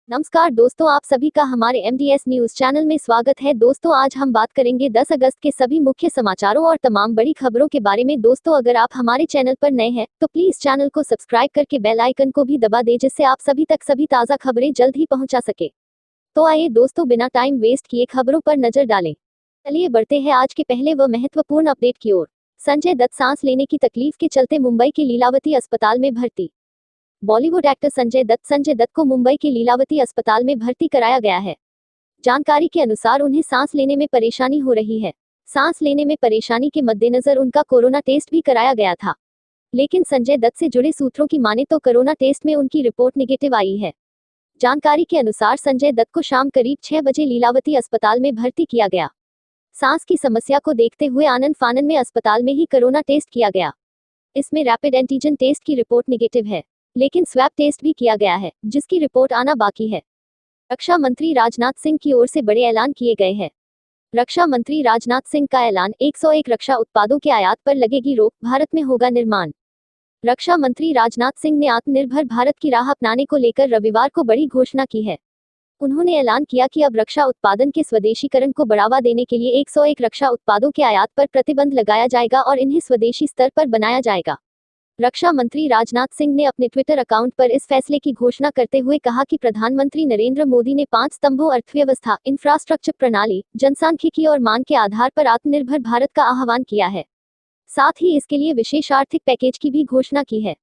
नमस्कार दोस्तों, आप सभी का हमारे MDS न्यूज चैनल में स्वागत है। दोस्तों, आज हम बात करेंगे 10 अगस्त के सभी मुख्य समाचारों और तमाम बड़ी खबरों के बारे में। दोस्तों, अगर आप हमारे चैनल पर नए हैं तो प्लीज चैनल को सब्सक्राइब करके बेल आइकन को भी दबा दें, जिससे आप सभी तक सभी ताज़ा खबरें जल्द ही पहुंचा सके। तो आइए दोस्तों, बिना टाइम वेस्ट किए खबरों पर नजर डालें। चलिए बढ़ते हैं आज के पहले व महत्वपूर्ण अपडेट की ओर। संजय दत्त सांस लेने की तकलीफ के चलते मुंबई के लीलावती अस्पताल में भर्ती। बॉलीवुड एक्टर संजय दत्त को मुंबई के लीलावती अस्पताल में भर्ती कराया गया है। जानकारी के अनुसार उन्हें सांस लेने में परेशानी हो रही है। सांस लेने में परेशानी के मद्देनजर उनका कोरोना टेस्ट भी कराया गया था, लेकिन संजय दत्त से जुड़े सूत्रों की माने तो कोरोना टेस्ट में उनकी रिपोर्ट नेगेटिव आई है। जानकारी के अनुसार संजय दत्त को शाम करीब 6 बजे लीलावती अस्पताल में भर्ती किया गया। सांस की समस्या को देखते हुए आनन फानन में अस्पताल में ही कोरोना टेस्ट किया गया। इसमें रैपिड एंटीजन टेस्ट की रिपोर्ट नेगेटिव है, लेकिन स्वैब टेस्ट भी किया गया है, जिसकी रिपोर्ट आना बाकी है। रक्षा मंत्री राजनाथ सिंह की ओर से बड़े ऐलान किए गए हैं। रक्षा मंत्री राजनाथ सिंह का ऐलान, 101 रक्षा उत्पादों के आयात पर लगेगी रोक, भारत में होगा निर्माण। रक्षा मंत्री राजनाथ सिंह ने आत्मनिर्भर भारत की राह अपनाने को लेकर रविवार को बड़ी घोषणा की है। उन्होंने ऐलान किया कि अब रक्षा उत्पादन के स्वदेशीकरण को बढ़ावा देने के लिए 101 रक्षा उत्पादों के आयात पर प्रतिबंध लगाया जाएगा और इन्हें स्वदेशी स्तर पर बनाया जाएगा। रक्षा मंत्री राजनाथ सिंह ने अपने ट्विटर अकाउंट पर इस फैसले की घोषणा करते हुए कहा कि प्रधानमंत्री नरेंद्र मोदी ने 5 स्तंभों अर्थव्यवस्था, इंफ्रास्ट्रक्चर प्रणाली, जनसांख्यिकी और मांग के आधार पर आत्मनिर्भर भारत का आह्वान किया है। साथ ही इसके लिए विशेष आर्थिक पैकेज की भी घोषणा की है।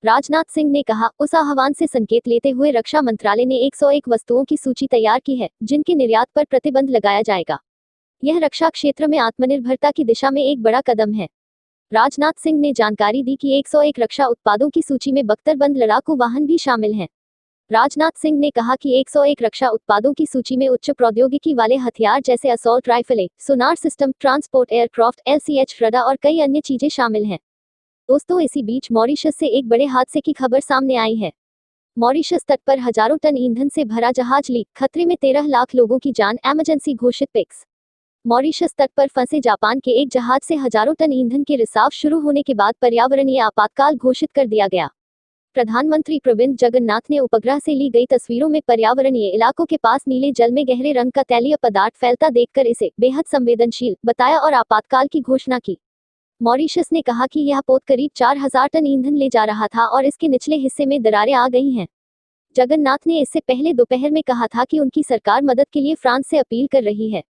राजनाथ सिंह ने कहा, उस आह्वान से संकेत लेते हुए रक्षा मंत्रालय ने 101 वस्तुओं की सूची तैयार की है, जिनके निर्यात पर प्रतिबंध लगाया जाएगा। यह रक्षा क्षेत्र में आत्मनिर्भरता की दिशा में एक बड़ा कदम है। राजनाथ सिंह ने जानकारी दी कि 101 रक्षा उत्पादों की सूची में बख्तरबंद लड़ाकू वाहन भी शामिल हैं। राजनाथ सिंह ने कहा कि 101 रक्षा उत्पादों की सूची में उच्च प्रौद्योगिकी वाले हथियार जैसे असॉल्ट राइफलें, sonar system, transport aircraft, LCH radar और कई अन्य चीजें शामिल हैं। दोस्तों, इसी बीच मॉरिशस से एक बड़े हादसे की खबर सामने आई है। मॉरिशस तट पर हजारों टन ईंधन से भरा जहाज लीक, खतरे में 13 लाख लोगों की जान, इमरजेंसी घोषित पिक्स। मॉरिशस तट पर फंसे जापान के एक जहाज से हजारों टन ईंधन के रिसाव शुरू होने के बाद पर्यावरणीय आपातकाल घोषित कर दिया गया। प्रधानमंत्री प्रविंद जगन्नाथ ने उपग्रह से ली गई तस्वीरों में पर्यावरणीय इलाकों के पास नीले जल में गहरे रंग का तैलीय पदार्थ फैलता देखकर इसे बेहद संवेदनशील बताया और आपातकाल की घोषणा की। मॉरिशस ने कहा कि यह पोत करीब 4000 टन ईंधन ले जा रहा था और इसके निचले हिस्से में दरारें आ गई हैं। जगन्नाथ ने इससे पहले दोपहर में कहा था कि उनकी सरकार मदद के लिए फ्रांस से अपील कर रही है।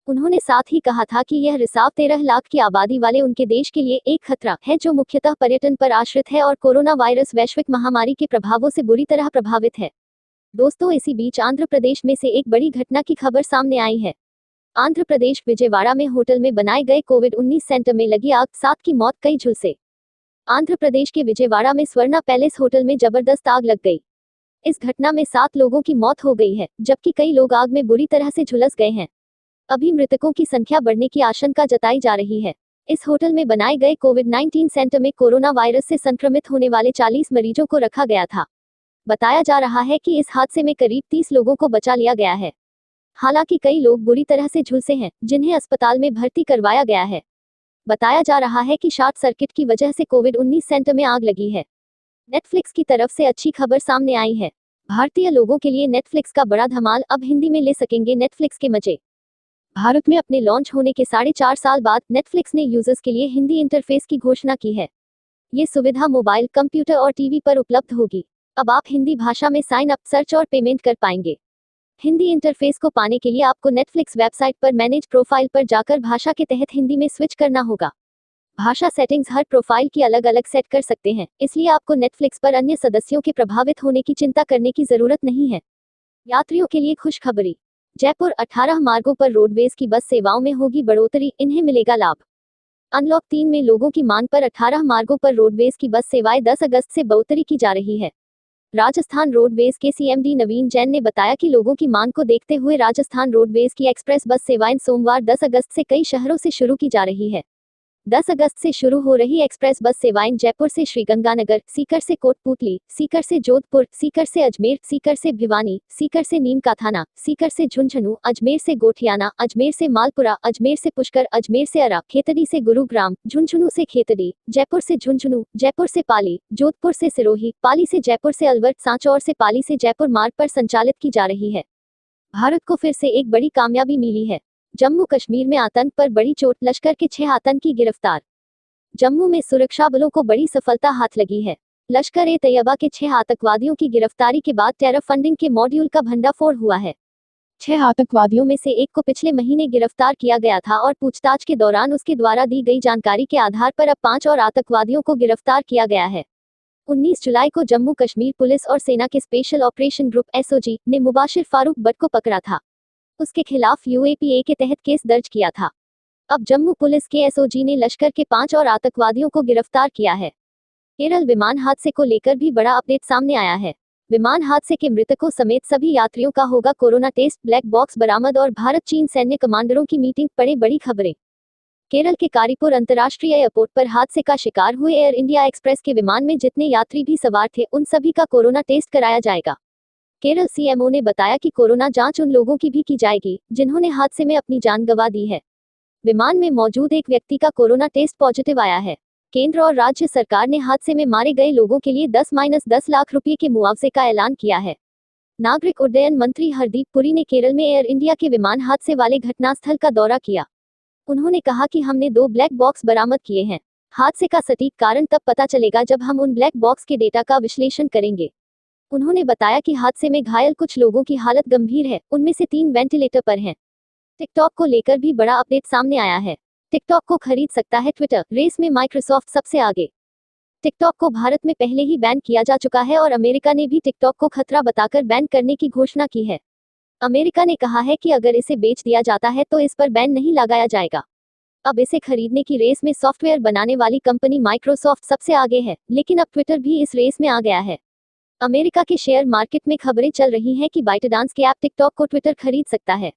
उन्होंने साथ ही कहा था कि यह रिसाव 13 लाख की आबादी वाले उनके देश के लिए एक खतरा है, जो मुख्यतः पर्यटन पर आश्रित है और कोरोना वायरस वैश्विक महामारी के प्रभावों से बुरी तरह प्रभावित है। दोस्तों, इसी बीच आंध्र प्रदेश में से एक बड़ी घटना की खबर सामने आई है। आंध्र प्रदेश विजयवाड़ा में होटल में बनाए गए कोविड-19 सेंटर में लगी आग, 7 की मौत, कई झुलसे। आंध्र प्रदेश के विजयवाड़ा में स्वर्णा पैलेस होटल में जबरदस्त आग लग गई। इस घटना में 7 लोगों की मौत हो गई है, जबकि कई लोग आग में बुरी तरह से झुलस गए हैं। अभी मृतकों की संख्या बढ़ने की आशंका जताई जा रही है। इस होटल में बनाए गए कोविड-19 सेंटर में कोरोना वायरस से संक्रमित होने वाले 40 मरीजों को रखा गया था। बताया जा रहा है कि इस हादसे में करीब 30 लोगों को बचा लिया गया है। हालांकि कई लोग बुरी तरह से झुलसे हैं, जिन्हें अस्पताल में भर्ती करवाया गया है। बताया जा रहा है कि शॉर्ट सर्किट की वजह से कोविड-19 सेंटर में आग लगी है। नेटफ्लिक्स की तरफ से अच्छी खबर सामने आई है। भारतीय लोगों के लिए नेटफ्लिक्स का बड़ा धमाल, अब हिंदी में ले सकेंगे नेटफ्लिक्स के मजे। भारत में अपने लॉन्च होने के 4.5 साल बाद नेटफ्लिक्स ने यूजर्स के लिए हिंदी इंटरफेस की घोषणा की है। ये सुविधा मोबाइल, कंप्यूटर और टीवी पर उपलब्ध होगी। अब आप हिंदी भाषा में साइन अप, सर्च और पेमेंट कर पाएंगे। हिंदी इंटरफेस को पाने के लिए आपको नेटफ्लिक्स वेबसाइट पर मैनेज प्रोफाइल पर जाकर भाषा के तहत हिंदी में स्विच करना होगा। भाषा सेटिंग्स हर प्रोफाइल की अलग अलग सेट कर सकते हैं, इसलिए आपको नेटफ्लिक्स पर अन्य सदस्यों के प्रभावित होने की चिंता करने की जरूरत नहीं है। यात्रियों के लिए खुशखबरी। जयपुर 18 मार्गों पर रोडवेज की बस सेवाओं में होगी बढ़ोतरी, इन्हें मिलेगा लाभ। अनलॉक 3 में लोगों की मांग पर 18 मार्गों पर रोडवेज की बस सेवाएं 10 अगस्त से बढ़ोतरी की जा रही है। राजस्थान रोडवेज के CMD नवीन जैन ने बताया कि लोगों की मांग को देखते हुए राजस्थान रोडवेज की एक्सप्रेस बस सेवाएं सोमवार 10 अगस्त से कई शहरों से शुरू की जा रही है। 10 अगस्त से शुरू हो रही एक्सप्रेस बस सेवाएं जयपुर से श्रीगंगानगर, सीकर से कोटपूतली, सीकर से जोधपुर, सीकर से अजमेर, सीकर से भिवानी, सीकर से नीमकाथाना, सीकर से झुंझुनू, अजमेर से गोठियाना, अजमेर से मालपुरा, अजमेर से पुष्कर, अजमेर से अरा, खेतड़ी से गुरुग्राम, झुंझुनू से खेतड़ी, जयपुर से झुंझुनू, जयपुर से पाली, जोधपुर से सिरोही, पाली से जयपुर से अलवर, सांचौर से पाली से जयपुर मार्ग पर संचालित की जा रही है। भारत को फिर से एक बड़ी कामयाबी मिली है। जम्मू कश्मीर में आतंक पर बड़ी चोट, लश्कर के 6 आतंकी गिरफ्तार। जम्मू में सुरक्षा बलों को बड़ी सफलता हाथ लगी है। लश्कर-ए-तैयबा के 6 आतंकवादियों की गिरफ्तारी के बाद टेरर फंडिंग के मॉड्यूल का भंडाफोड़ हुआ है। 6 आतंकवादियों में से एक को पिछले महीने गिरफ्तार किया गया था और पूछताछ के दौरान उसके द्वारा दी गई जानकारी के आधार पर अब 5 और आतंकवादियों को गिरफ्तार किया गया है। 19 जुलाई को जम्मू कश्मीर पुलिस और सेना के स्पेशल ऑपरेशन ग्रुप (एसओजी) ने मुबाशिर फारूक बट को पकड़ा था। उसके खिलाफ यूएपीए के तहत केस दर्ज किया था। अब जम्मू पुलिस के एसओजी ने लश्कर के 5 और आतंकवादियों को गिरफ्तार किया है। केरल विमान हादसे को लेकर भी बड़ा अपडेट सामने आया है। विमान हादसे के मृतकों समेत सभी यात्रियों का होगा कोरोना टेस्ट, ब्लैक बॉक्स बरामद और भारत चीन सैन्य कमांडरों की मीटिंग, पड़े बड़ी खबरें। केरल के कारीपुर अंतर्राष्ट्रीय एयरपोर्ट पर हादसे का शिकार हुए एयर इंडिया एक्सप्रेस के विमान में जितने यात्री भी सवार थे उन सभी का कोरोना टेस्ट कराया जाएगा। केरल सीएमओ ने बताया कि कोरोना जांच उन लोगों की भी की जाएगी जिन्होंने हादसे में अपनी जान गंवा दी है। विमान में मौजूद एक व्यक्ति का कोरोना टेस्ट पॉजिटिव आया है। केंद्र और राज्य सरकार ने हादसे में मारे गए लोगों के लिए 10-10 लाख रुपए के मुआवजे का ऐलान किया है। नागरिक उड्डयन मंत्री हरदीप पुरी ने केरल में एयर इंडिया के विमान हादसे वाले घटनास्थल का दौरा किया। उन्होंने कहा कि हमने 2 ब्लैक बॉक्स बरामद किए हैं। हादसे का सटीक कारण तब पता चलेगा जब हम उन ब्लैक बॉक्स के डेटा का विश्लेषण करेंगे। उन्होंने बताया कि हादसे में घायल कुछ लोगों की हालत गंभीर है, उनमें से 3 वेंटिलेटर पर हैं। टिकटॉक को लेकर भी बड़ा अपडेट सामने आया है। टिकटॉक को खरीद सकता है ट्विटर, रेस में माइक्रोसॉफ्ट सबसे आगे। टिकटॉक को भारत में पहले ही बैन किया जा चुका है और अमेरिका ने भी टिकटॉक को खतरा बताकर बैन करने की घोषणा की है। अमेरिका ने कहा है कि अगर इसे बेच दिया जाता है तो इस पर बैन नहीं लगाया जाएगा। अब इसे खरीदने की रेस में सॉफ्टवेयर बनाने वाली कंपनी माइक्रोसॉफ्ट सबसे आगे है, लेकिन अब ट्विटर भी इस रेस में आ गया है। अमेरिका के शेयर मार्केट में खबरें चल रही हैं कि बाइटडांस के ऐप टिकटॉक को ट्विटर खरीद सकता है।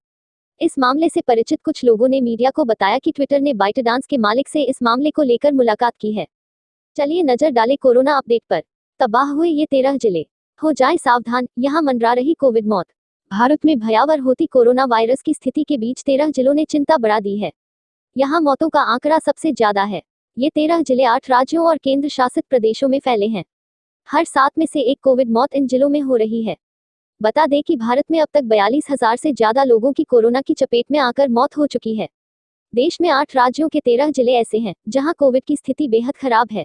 इस मामले से परिचित कुछ लोगों ने मीडिया को बताया कि ट्विटर ने बाइटडांस के मालिक से इस मामले को लेकर मुलाकात की है। चलिए नजर डालें कोरोना अपडेट पर। तबाह हुए ये 13 जिले, हो जाएं सावधान, यहां मंडरा रही कोविड मौत। भारत में भयावह होती कोरोना वायरस की स्थिति के बीच 13 जिलों ने चिंता बढ़ा दी है। यहां मौतों का आंकड़ा सबसे ज्यादा है। ये 13 जिले 8 राज्यों और केंद्र शासित प्रदेशों में फैले हैं। हर 7 में से एक कोविड मौत इन जिलों में हो रही है। बता दें कि भारत में अब तक 42,000 से ज्यादा लोगों की कोरोना की चपेट में आकर मौत हो चुकी है। देश में 8 राज्यों के 13 जिले ऐसे हैं जहां कोविड की स्थिति बेहद खराब है।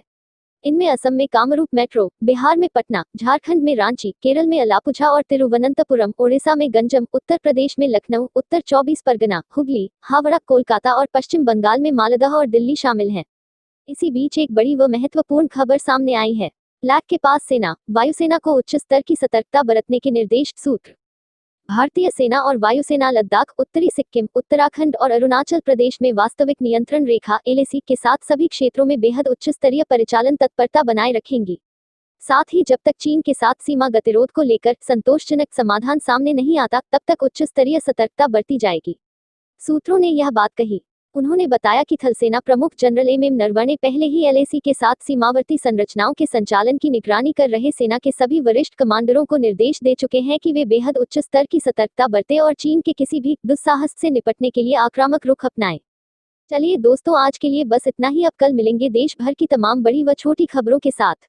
इनमें असम में कामरूप मेट्रो, बिहार में पटना, झारखंड में रांची, केरल में अलापुझा और तिरुवनंतपुरम, ओडिशा में गंजम, उत्तर प्रदेश में लखनऊ, उत्तर 24 परगना, हुगली, हावड़ा, कोलकाता और पश्चिम बंगाल में मालदह और दिल्ली शामिल हैं। इसी बीच एक बड़ी व महत्वपूर्ण खबर सामने आई है। लद्दाख के पास सेना, वायुसेना को उच्च स्तर की सतर्कता बरतने के निर्देश। सूत्र: भारतीय सेना और वायुसेना लद्दाख, उत्तरी सिक्किम, उत्तराखंड और अरुणाचल प्रदेश में वास्तविक नियंत्रण रेखा (एलएसी) के साथ सभी क्षेत्रों में बेहद उच्च स्तरीय परिचालन तत्परता बनाए रखेंगी। साथ ही जब तक चीन के साथ सीमा गतिरोध को लेकर संतोषजनक समाधान सामने नहीं आता तब तक उच्च स्तरीय सतर्कता बरती जाएगी। सूत्रों ने यह बात कही। उन्होंने बताया कि थल सेना प्रमुख जनरल एमएम नरवणे पहले ही एलएसी के साथ सीमावर्ती संरचनाओं के संचालन की निगरानी कर रहे सेना के सभी वरिष्ठ कमांडरों को निर्देश दे चुके हैं कि वे बेहद उच्च स्तर की सतर्कता बरतें और चीन के किसी भी दुस्साहस से निपटने के लिए आक्रामक रुख अपनाएं। चलिए दोस्तों, आज के लिए बस इतना ही। अब कल मिलेंगे देश भर की तमाम बड़ी व छोटी खबरों के साथ।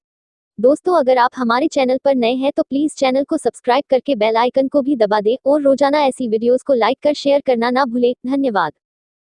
दोस्तों, अगर आप हमारे चैनल पर नए हैं तो प्लीज चैनल को सब्सक्राइब करके बेल आइकन को भी दबा दें और रोजाना ऐसी वीडियोस को लाइक कर शेयर करना ना भूलें। धन्यवाद।